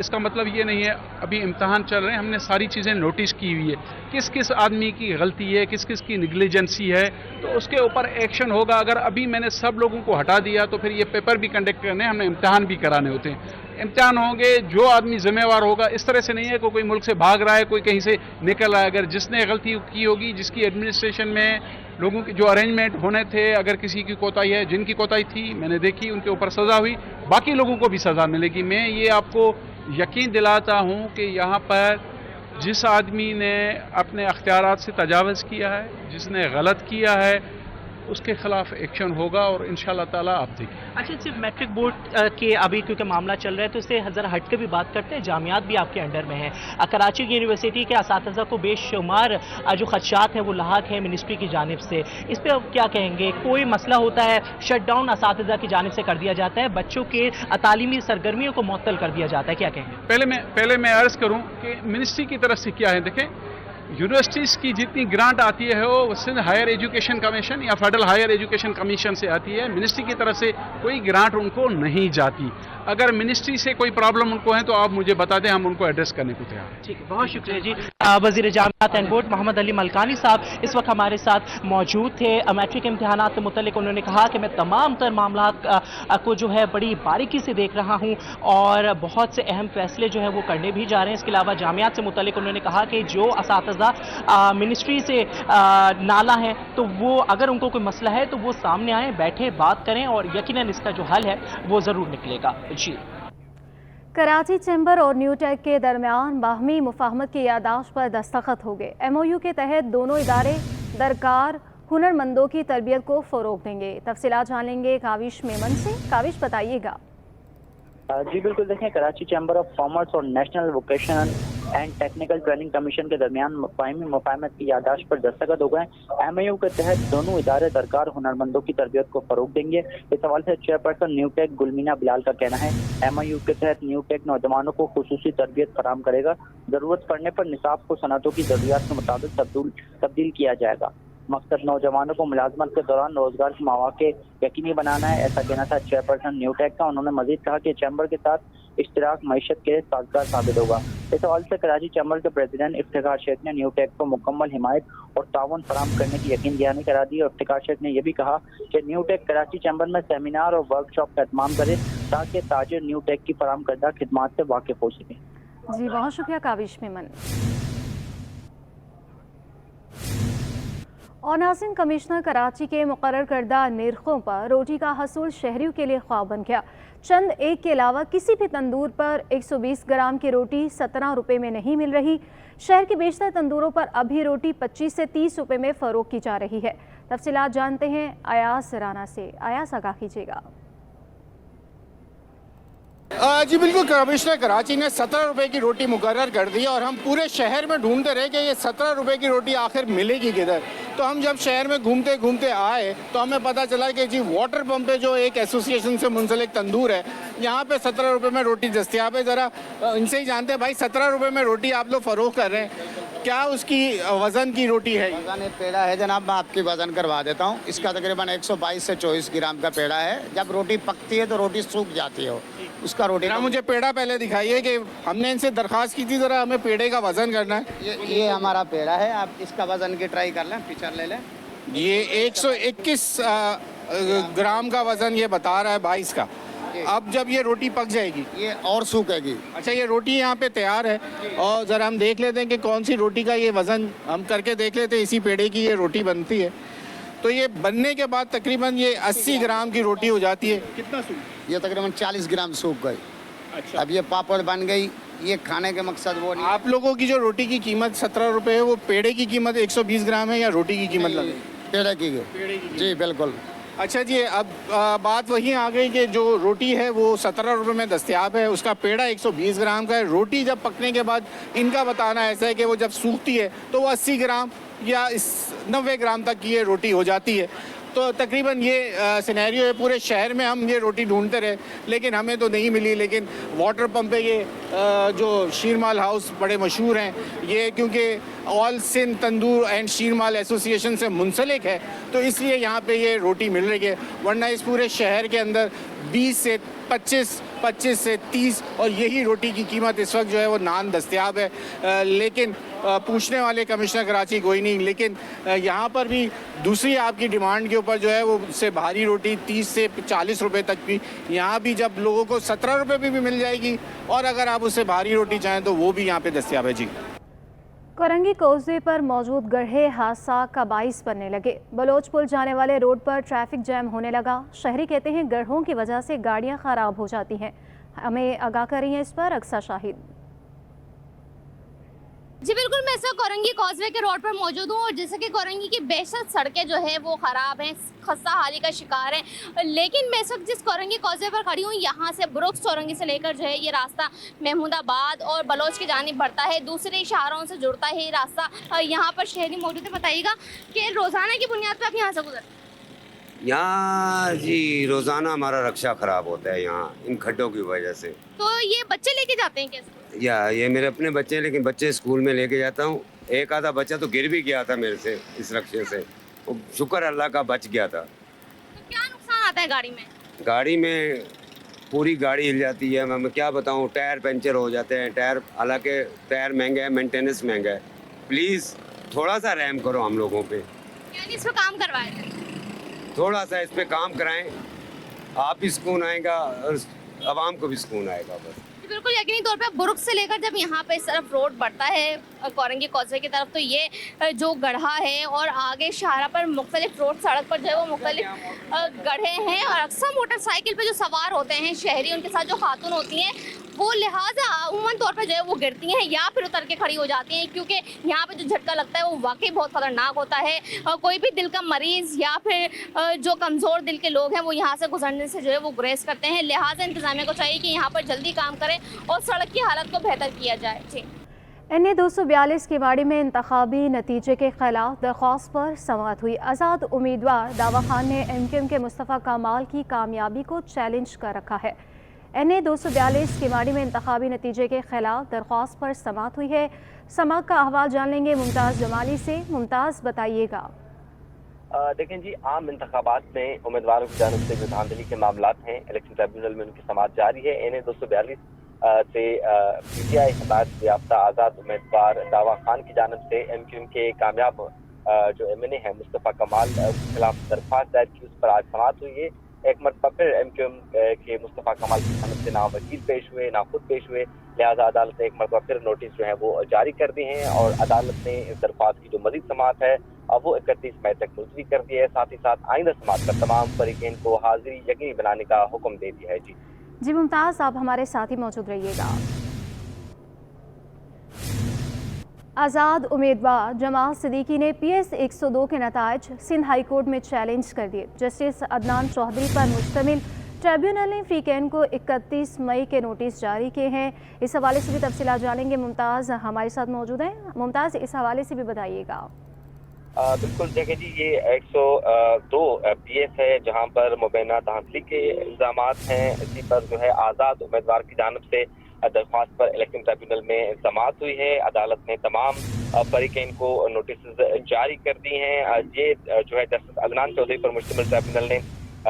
S18: इसका मतलब ये नहीं है, अभी इम्तहान चल रहे हैं, हमने सारी चीज़ें नोटिस की हुई है, किस किस आदमी की गलती है, किस किस की निगलिजेंसी है, तो उसके ऊपर एक्शन होगा। अगर अभी मैंने सब लोगों को हटा दिया तो फिर ये पेपर भी कंडक्ट करने, हमने इम्तहान भी कराने होते हैं। इम्तहान होंगे, जो आदमी जिम्मेवार होगा, इस तरह से नहीं है कि कोई मुल्क से भाग रहा है, कोई कहीं से निकल रहा है। अगर जिसने गलती की होगी, जिसकी एडमिनिस्ट्रेशन में लोगों के जो अरेंजमेंट होने थे, अगर किसी की कोताही है, जिनकी कोताही थी मैंने देखी, उनके ऊपर सज़ा हुई, बाकी लोगों को भी सज़ा मिलेगी। मैं ये आपको यकीन दिलाता हूँ कि यहाँ पर जिस आदमी ने अपने अख्तियारात से तजावज़ किया है, जिसने गलत किया है, उसके खिलाफ एक्शन होगा और इंशाल्लाह ताला आप देखिए।
S17: अच्छा, सिर्फ मैट्रिक बोर्ड के अभी क्योंकि मामला चल रहा है तो इससे ज़रा हट के भी बात करते हैं। जामियात भी आपके अंडर में है। कराची की यूनिवर्सिटी के असातिज़ा को बेशुमार जो खदशात हैं वो लाहक है मिनिस्ट्री की जानिब से, इस पर आप क्या कहेंगे? कोई मसला होता है, शट डाउन असातिज़ा की जानिब से कर दिया जाता है, बच्चों के तालीमी सरगर्मियों को मुअत्तल कर दिया जाता है, क्या कहेंगे?
S18: पहले मैं अर्ज़ करूँ कि मिनिस्ट्री की तरफ से क्या है। देखें, यूनिवर्सिटीज़ की जितनी ग्रांट आती है वो सिंध हायर एजुकेशन कमीशन या फेडरल हायर एजुकेशन कमीशन से आती है। मिनिस्ट्री की तरफ से कोई ग्रांट उनको नहीं जाती। अगर मिनिस्ट्री से कोई प्रॉब्लम उनको है तो आप मुझे बता दें, हम उनको एड्रेस करने को तैयार हैं।
S17: ठीक है, बहुत शुक्रिया जी। वज़ीर जामियात एंड बोर्ड मोहम्मद अली मलकानी साहब इस वक्त हमारे साथ मौजूद थे। मैट्रिक इम्तिहानात से मुतल्लिक उन्होंने कहा कि मैं तमाम तर मामला को जो है बड़ी बारीकी से देख रहा हूँ और बहुत से अहम फैसले जो है वो करने भी जा रहे हैं। इसके अलावा जामियात से मुतल्लिक उन्होंने कहा कि जो असातिज़ा मिनिस्ट्री से नाला है तो वो अगर उनको कोई मसला है तो वो सामने आए, बैठे, बात करें और यकीनन इसका जो हल है वो ज़रूर निकलेगा। जी।
S1: कराची चैम्बर और न्यू टेक के दरमियान बाहमी मुफाहमत की यादाश्त पर दस्तखत हो गए। MOU के तहत दोनों इदारे दरकार हुनरमंदों की तरबियत को फ़रोग देंगे। तफसीलात जान लेंगे काविश मेमन से। काविश, बताइएगा।
S5: जी बिल्कुल, देखें, कराची चैम्बर ऑफ कॉमर्स और national vocational and technical training commission के दरमियान बाहमी मुफाहमत की यादाश्त पर दस्तखत हो गए। MOU के तहत दोनों इदारे दरकार हुनरमंदों की तरबियत को फरोग देंगे। इस हवाले से चेयरपर्सन न्यू टेक गुलमीना बिलाल का कहना है MOU के तहत न्यू टेक नौजवानों को खुसूसी तरबियत फराहम करेगा। जरूरत पड़ने पर निसाब को सनअतों की जरूरियात के मुताबिक तब्दील किया जाएगा। मकसद नौजवानों को मुलाजमत के दौरान रोजगार के मौके यकीनी बनाना है, ऐसा कहना था चेयरपर्सन न्यू टेक का। उन्होंने मजीद कहा कि चैम्बर के साथ इश्तराक मईशत के साजगार साबित होगा। इस हवाले से कराची चैम्बर के प्रेसिडेंट इफ्तिखार शेख ने न्यू टेक को मुकम्मल हिमायत और ताउन फराहम करने की यकीन दहानी करा दी। और इफ्तिखार शेख ने यह भी कहा कि न्यू टेक कराची चैम्बर में सेमिनार और वर्कशॉप का एहतमाम करे ताकि ताजिर न्यू टेक की फराहम करदा खिदमात से वाकिफ हो सके।
S1: जी, बहुत शुक्रिया काविश मेमन। और नाज़रीन, कमिश्नर कराची के मुकर्रर करदा निर्खों पर रोटी का हसूल शहरियों के लिए ख्वाब बन गया। चंद एक के अलावा किसी भी तंदूर पर 120 ग्राम की रोटी 17 रुपये में नहीं मिल रही। शहर के बेशतर तंदूरों पर अभी रोटी 25 से 30 रुपये में फ़रोख्त की जा रही है। तफसीलात जानते हैं अयास राना से। अयास, आगाह कीजिएगा।
S19: जी बिल्कुल, कमिश्नर कराची ने 17 रुपए की रोटी मुकर्रर कर दी और हम पूरे शहर में ढूंढते रहे कि ये 17 रुपए की रोटी आखिर मिलेगी किधर। तो हम जब शहर में घूमते घूमते आए तो हमें पता चला कि जी वाटर पंप पे जो एक एसोसिएशन से मुंसलिक तंदूर है, यहाँ पे 17 रुपए में रोटी दस्तियाब है। ज़रा इनसे ही जानते हैं, भाई 17 रुपए में रोटी आप लोग फ़रोख्त कर रहे हैं, क्या उसकी वज़न की रोटी है?
S20: वज़न पेड़ा है जनाब, मैं आपकी वज़न करवा देता हूँ। इसका तकरीबन 122 से 24 ग्राम का पेड़ा है। जब रोटी पकती है तो रोटी सूख जाती है उसका रोटी।
S19: मुझे पेड़ा पहले दिखाइए कि हमने इनसे दरख्वास्त की थी, ज़रा हमें पेड़े का वज़न करना है।
S20: ये हमारा पेड़ा है, आप इसका वज़न की ट्राई कर लें, पिक्चर ले लें।
S19: ये 121 ग्राम का वज़न ये बता रहा है 22 का। अब जब ये रोटी पक जाएगी
S20: ये और सूखेगी।
S19: अच्छा, ये रोटी यहाँ पे तैयार है और ज़रा हम देख लेते हैं कि कौन सी रोटी का ये वज़न हम करके देख लेते हैं। इसी पेड़े की ये रोटी बनती है तो ये बनने के बाद तकरीबन ये 80 ग्राम की रोटी हो जाती है। कितना सूख?
S20: ये तकरीबन 40 ग्राम सूख गई। अच्छा, अब ये पापड़ बन गई। ये खाने के मकसद वो नहीं।
S19: आप लोगों की जो रोटी की कीमत 17 रुपये है, वो पेड़े की कीमत 120 ग्राम है या रोटी की कीमत लगे?
S20: पेड़े की। जी बिल्कुल।
S19: अच्छा जी, अब बात वही आ गई कि जो रोटी है वो 17 रुपये में दस्तियाब है, उसका पेड़ा 120 ग्राम का है। रोटी जब पकने के बाद इनका बताना ऐसा है कि वो जब सूखती है तो वो 80 ग्राम या 90 ग्राम तक की ये रोटी हो जाती है। तो तकरीबन ये सिनेरियो है। पूरे शहर में हम ये रोटी ढूंढते रहे लेकिन हमें तो नहीं मिली। लेकिन वाटर पंप पे ये जो शीरमाल हाउस बड़े मशहूर हैं, ये क्योंकि All Sindh Tandoor and Sheermal Association से मुंसलिक है तो इसलिए यहाँ पे ये रोटी मिल रही है। वरना इस पूरे शहर के अंदर 20 से 25 से 30 और यही रोटी की कीमत इस वक्त जो है वो नान दस्तियाब है। लेकिन पूछने वाले कमिश्नर कराची कोई नहीं। लेकिन यहाँ पर भी दूसरी आपकी डिमांड के ऊपर जो है वो उससे भारी रोटी 30 से 40 रुपए तक भी, यहाँ भी जब लोगों को 17 रुपए भी मिल जाएगी और अगर आप उससे भारी रोटी चाहें तो वो भी यहाँ पे दस्तियाब है। जी,
S1: कोरंगी कॉजवे पर मौजूद गड्ढे हादसा का बाइस बनने लगे। बलोच पुल जाने वाले रोड पर ट्रैफिक जैम होने लगा। शहरी कहते हैं गड्ढों की वजह से गाड़ियां खराब हो जाती हैं। हमें आगाह कर रही हैं इस पर अक्सा शाहिद।
S21: जी बिल्कुल, मैं इस वक्त कोरंगी कॉजवे के रोड पर मौजूद हूँ और जैसे कि कोरंगी की बेशतर सड़कें जो है वो ख़राब हैं, खस्ता हाली का शिकार है। लेकिन मैं इस वक्त जिस कोरंगी कॉजवे पर खड़ी हूँ, यहाँ से ब्रुक्स चौरंगी से लेकर जो है ये रास्ता महमूदाबाद और बलोच की जानिब बढ़ता है। दूसरे शहरों से जुड़ता है ये रास्ता। यहाँ पर शहरी मौजूद है। बताइएगा कि रोज़ाना की बुनियाद पर आप यहाँ से गुजरते हैं?
S3: यहाँ जी रोज़ाना हमारा रक्षा ख़राब होता है यहाँ इन खड्डों की वजह से।
S21: तो ये बच्चे लेके जाते हैं कैसे?
S3: या ये मेरे अपने बच्चे हैं, लेकिन बच्चे स्कूल में लेके जाता हूँ। एक आधा बच्चा तो गिर भी गया था मेरे से इस रक्षे से, वो शुक्र अल्लाह का बच गया था।
S21: तो क्या नुकसान आता है गाड़ी में?
S3: गाड़ी में पूरी गाड़ी हिल जाती है, मैं क्या बताऊँ, टायर पंचर हो जाते हैं। टायर, हालांकि टायर महंगा है, मेंटेनेंस महंगा है। प्लीज़ थोड़ा सा रहम करो हम लोगों पे,
S21: यानी इस पर काम करवाए,
S3: थोड़ा सा इस पे काम कराएं, आप भी सुकून आएगा और आवाम को भी सुकून आएगा। बस
S21: बिल्कुल यकीनी तौर पे बुरुक से लेकर जब यहाँ पे इस तरफ रोड बढ़ता है कोरंगी कॉजवे की तरफ, तो ये जो गढ़ा है और आगे शाहरा पर मुख्तलिफ रोड सड़क पर जो है वो मुख्तलिफ गढ़े हैं, और अक्सर मोटरसाइकिल पे जो सवार होते हैं शहरी, उनके साथ जो खातून होती हैं, वो लिहाजा अमूमन तौर पर जो है वो गिरती हैं या फिर उतर के खड़ी हो जाती हैं, क्योंकि यहाँ पे जो झटका लगता है वो वाकई बहुत ख़तरनाक होता है। कोई भी दिल का मरीज़ या फिर जो कमज़ोर दिल के लोग हैं वो यहाँ से गुजरने से जो है वो गुरेज करते हैं। लिहाजा इंतज़ामिया को चाहिए कि यहाँ पर जल्दी काम करें और सड़क की हालत को बेहतर किया जाए। जी
S1: NA 242 के बाड़ी में इंतखाबी नतीजे के खिलाफ दरख्वास्त पर समाअत हुई। आज़ाद उम्मीदवार दावा खान ने MQM के मुस्तफ़ा कमाल की कामयाबी को चैलेंज कर रखा है। NA 242 के बाड़ी में इंतखाबी नतीजे के खिलाफ दरख्वास्त पर समाअत हुई है। समाअत का अहवाल जान लेंगे मुमताज़ जमाली से। मुमताज़ बताइएगा।
S22: देखें जी, आम इंतखाबात में उम्मीदवारों की जानिब से जो धांधली के मामला हैं, इलेक्शन ट्रिब्यूनल में उनकी समाअत जारी है। NA 242 से PTI हिदायत याफ्ता आज़ाद उम्मीदवार दावा खान की जानिब से MQM के कामयाब जो MNA है मुस्तफ़ा कमाल के खिलाफ दरख्वास्त दायर की, उस पर आज समाअत हुई है। एक मरतबा फिर MQM के मुस्तफ़ा कमाल की जानिब से ना वकील पेश हुए ना खुद पेश हुए, लिहाजा अदालत ने एक मरतबा फिर नोटिस जो है वो जारी कर दी हैं और अदालत ने इस दरख्वास्त की जो मज़ीद समाअत है वो 31 मई तक मुलतवी कर दी है। साथ ही साथ आइंदा समाअत पर तमाम फरीक़ैन को हाजिरी यकीनी बनाने का हुक्म दे दिया है। जी
S1: मुमताज़, आप हमारे साथ ही मौजूद रहिएगा। आज़ाद उम्मीदवार जमाल सिद्दीकी ने PS 102 के नताइज सिंध हाई कोर्ट में चैलेंज कर दिए। जस्टिस अदनान चौधरी पर मुश्तमिल ट्रिब्यूनल ने फ्रीकैन को 31 मई के नोटिस जारी किए हैं। इस हवाले से भी तफसीलात जानेंगे। मुमताज़ हमारे साथ मौजूद हैं। मुमताज़, इस हवाले से भी बताइएगा।
S22: बिल्कुल, देखें जी, ये 102 PS है जहां पर मुबैना धांधली के इल्ज़ामात हैं। इसी पर जो है आज़ाद उम्मीदवार की जानिब से दरख्वास्त पर इलेक्शन ट्रिब्यूनल में समाअत हुई है। अदालत ने तमाम फरीक़ैन को नोटिस जारी कर दी हैं। ये जो है जस्टिस अदनान चौधरी पर मुश्तमिल ट्रिब्यूनल ने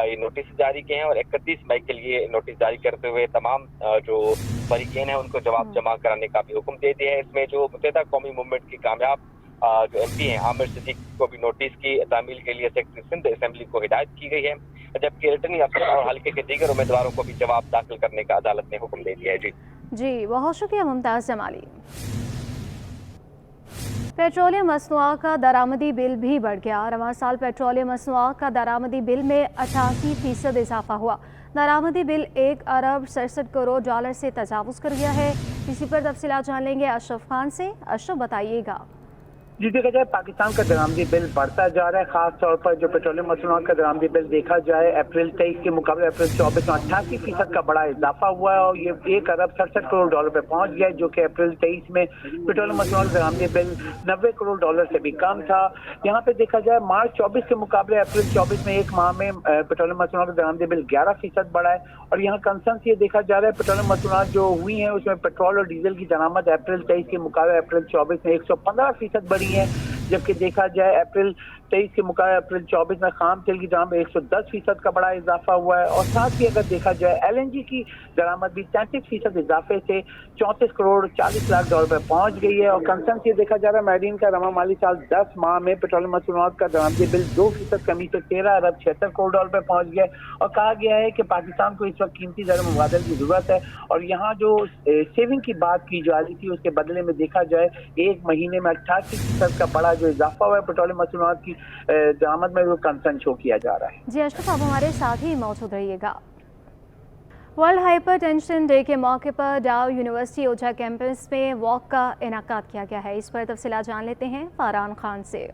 S22: ये नोटिस जारी किए हैं और 31 मई के लिए नोटिस जारी करते हुए तमाम जो फरीक़ैन हैं उनको जवाब जमा कराने का भी हुक्म दे दिया है। इसमें जो मुत्तहिदा कौमी मूवमेंट की कामयाब जो MP हैं आमिर सिद्दीकी को भी नोटिस की तामील के लिए सेक्रेटरी सिंध असेंबली को हिदायत की गई है, जबकि रिटर्निंग अफसर और हल्के के दीगर उम्मीदवारों को भी जवाब दाखिल करने का अदालत ने हुक्म दे दिया है। जी
S1: बहुत शुक्रिया मुमताज़ जमाली। पेट्रोलियम मसनूआत का दरामदी बिल भी बढ़ गया। रवां साल पेट्रोलियम मसनूआत का दरामदी बिल में 88% इजाफा हुआ। दरामदी बिल 1 अरब 67 करोड़ डॉलर से तजावुज़ कर गया है। इसी पर तफसीलात जान लेंगे अशरफ खान से। अशरफ, बताइएगा।
S23: जी, देखा जाए पाकिस्तान का दरामदी बिल बढ़ता जा रहा है। खास तौर पर जो पेट्रोलियम मसनूआत का दरामदी बिल देखा जाए अप्रैल 23 के मुकाबले अप्रैल 24 में 88% का बड़ा इजाफा हुआ है और ये 1 अरब 67 करोड़ डॉलर पे पहुंच गया, जो कि अप्रैल 23 में पेट्रोलियम मसनूआत का दरामदी बिल 90 करोड़ डॉलर से भी कम था। यहाँ पे देखा जाए मार्च 24 के मुकाबले अप्रैल 24 में एक माह में पेट्रोलियम मसनूआत का दरामदी बिल 11% बढ़ा है। और यहाँ कंसर्न ये देखा जा रहा है पेट्रोलियम मसनूआत जो हुई है उसमें पेट्रोल और डीजल की दरामद अप्रैल 23 के मुकाबले अप्रैल 24 में 115% बढ़ी है, जबकि देखा जाए अप्रैल 23 के मुकाबले अप्रैल 24 में खाम तेल की दरामद 110% का बड़ा इजाफा हुआ है। और साथ ही अगर देखा जाए LNG की दरामद भी 33% इजाफे से 34 करोड़ 40 लाख डॉलर पर पहुंच गई है। और कंसर्न ये देखा जा रहा है मैरीन का रवा माली साल 10 माह में पेट्रोलियम मसनूआत का दरामदी बिल 2% कमी से 13 अरब 76 करोड़ डॉलर पर पहुंच गया। और कहा गया है कि पाकिस्तान को इस वक्त कीमती ज़र मुबादले की जरूरत है और यहाँ जो सेविंग की बात की जा रही थी उसके बदले में देखा जाए एक महीने में 88% का बड़ा जो इजाफा हुआ है पेट्रोलियम मसनूआत की दरामद में, वो कंसर्न शो किया जा रहा है।
S1: जी अशरफ, आप हमारे साथ ही मौजूद रहिएगा। वर्ल्ड हाइपरटेंशन डे के मौके पर डाउ यूनिवर्सिटी ओझा कैंपस में वॉक का इनाकाद किया गया है। इस पर तफसीलात जान लेते हैं फारान खान से।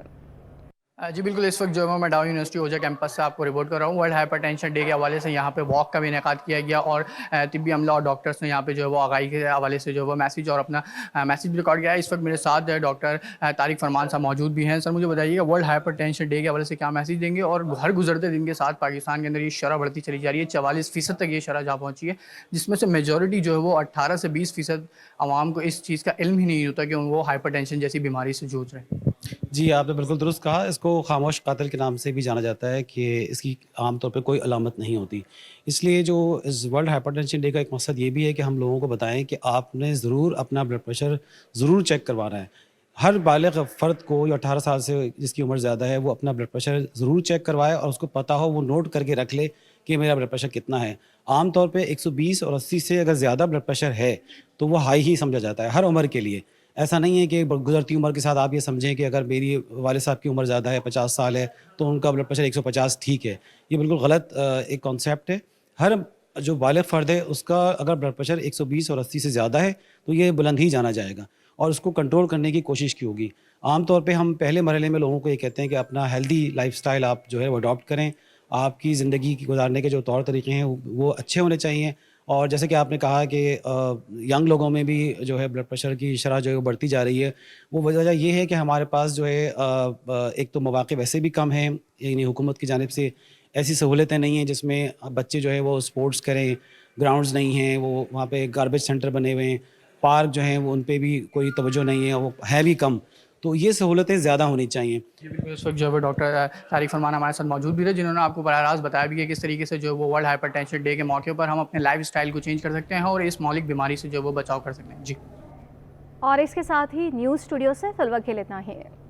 S2: जी बिल्कुल, इस वक्त जो है मैं डाउन यूनिवर्सिटी ओजा कैंपस से आपको रिपोर्ट कर रहा हूँ। वर्ल्ड हाइपरटेंशन डे के हवाले से यहाँ पे वॉक का भी इनेकाद किया गया और तिब्बी अमला और डॉक्टर्स ने यहाँ पे जो है वो आगाही के हवाले से जो है वो मैसेज और अपना मैसेज भी रिकॉर्ड किया है। इस वक्त मेरे साथ डॉक्टर तारिक फरमान साहब मौजूद भी हैं। सर मुझे बताइएगा वर्ल्ड हाइपरटेंशन डे के हवाले से क्या मैसेज देंगे और हर गुजरते दिन के साथ पाकिस्तान के अंदर ये शरह बढ़ती चली जा रही है, 44% तक ये शरह जा पहुँची है, जिसमें से मेजॉरिटी जो है वो 18 से 20% आवाम को इस चीज़ का इल्म ही नहीं होता कि वो हाइपरटेंशन जैसी बीमारी से जूझ रहे हैं।
S4: जी, आपने बिल्कुल दुरुस्त कहा। इसको खामोश कातिल के नाम से भी जाना जाता है कि इसकी आमतौर पे कोई अलामत नहीं होती। इसलिए जो इस वर्ल्ड हाइपरटेंशन डे का एक मकसद ये भी है कि हम लोगों को बताएं कि आपने ज़रूर अपना ब्लड प्रेशर ज़रूर चेक करवाना है। हर बालिग फ़र्द को या 18 साल से जिसकी उम्र ज़्यादा है वो अपना ब्लड प्रेशर ज़रूर चेक करवाए और उसको पता हो, वो नोट करके रख ले कि मेरा ब्लड प्रेशर कितना है। आम तौर पे 120 और 80 से अगर ज़्यादा ब्लड प्रेशर है तो वो हाई ही समझा जाता है हर उम्र के लिए। ऐसा नहीं है कि गुज़रती उम्र के साथ आप ये समझें कि अगर मेरी वालिद साहब की उम्र ज़्यादा है, 50 साल है, तो उनका ब्लड प्रेशर 150 ठीक है। ये बिल्कुल गलत एक कॉन्सेप्ट है। हर जो बालिग फ़र्द है उसका अगर ब्लड प्रेशर 120 और 80 से ज़्यादा है तो ये बुलंद ही जाना जाएगा और उसको कंट्रोल करने की कोशिश की होगी। आम तौर पे हम पहले मरहले में लोगों को ये कहते हैं कि अपना हेल्दी लाइफ़स्टाइल आप जो है वो अडॉप्ट करें। आपकी ज़िंदगी की गुजारने के जो तौर तरीके हैं वो अच्छे होने चाहिए। और जैसे कि आपने कहा कि यंग लोगों में भी जो है ब्लड प्रेशर की शरह जो है वो बढ़ती जा रही है, वो वजह ये है कि हमारे पास जो है एक तो मौक़े वैसे भी कम हैं, यानी हुकूमत की जानिब से ऐसी सहूलतें नहीं हैं जिसमें बच्चे जो है वो स्पोर्ट्स करें, ग्राउंड्स नहीं हैं, वो वहाँ पे गार्बेज सेंटर बने हुए हैं, पार्क जो हैं वो उन पे भी कोई तवज्जो नहीं है, वो है भी कम। तो ये सहूलतें ज़्यादा होनी चाहिए।
S2: जी बिल्कुल, इस वक्त जो है डॉक्टर तारिक फरमान हमारे साथ मौजूद भी थे, जिन्होंने आपको बराह रास्त बताया भी है किस तरीके से जो वो वर्ल्ड हाइपरटेंशन डे के मौके पर हम अपने लाइफ स्टाइल को चेंज कर सकते हैं और इस मौलिक बीमारी से जो वो बचाव कर सकते हैं। जी,
S1: और इसके साथ ही न्यूज़ स्टूडियो से फिलहाल के लिए इतना ही है।